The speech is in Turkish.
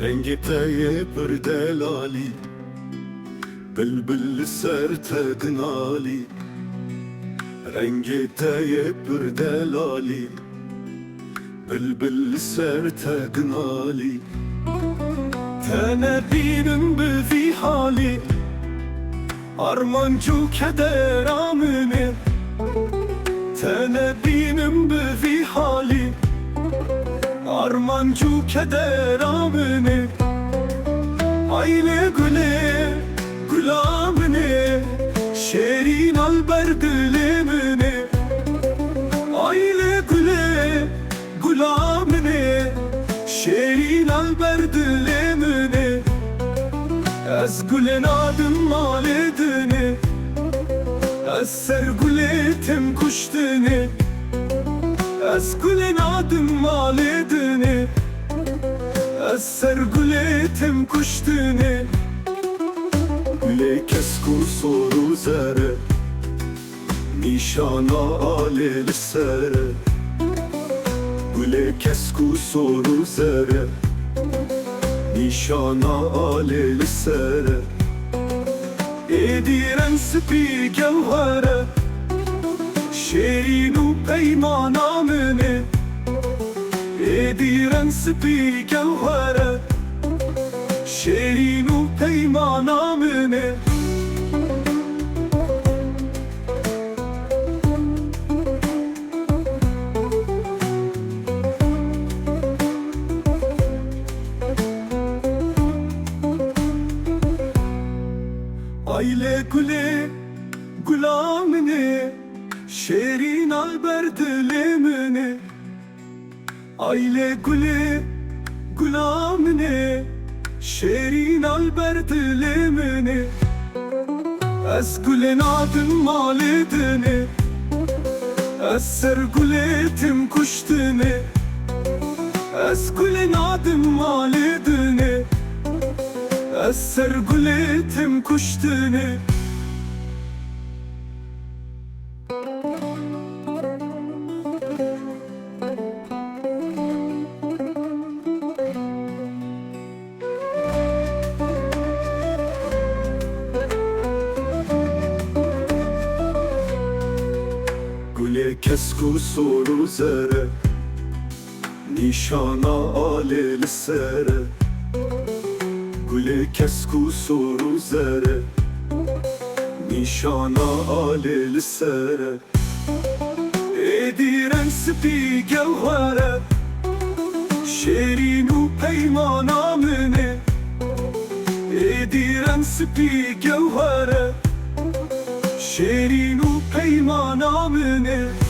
رنگی تای پر دلالی بلبل سر تقنالی رنگی تای پر دلالی بلبل سر تقنالی تنبینم بفی حالی armancı keder amine Tenebinim bevi hali Armancı keder amine Aile güle gülamine Şerin alber dilimine Aile güle gülamine Şerin alber dilimine Ez gülen adım maledini Ez sergületim kuştini Ez gülen adım maledini Ez sergületim kuştini Güle keskur soru zere Nişana alel sere Güle keskur soru zere Nişana alel sere Ediren spi gevhere Şerinu peymana mene Ediren spi gevhere Şerinu peymana mene Aile güle gülamine Şerin alber dilimine Aile güle gülamine Şerin alber dilimine Ez gülen adım maledini Ez sergületim kuştini Ez gülen adım maledini Ez sergületim kuştini Güle kesku soru zere Nişana alel sere Güle kesku soru zere Nişana alel sere Ediren spi gevhere Şerinu peymana mene Ediren spi gevhere Şerinu peymana mene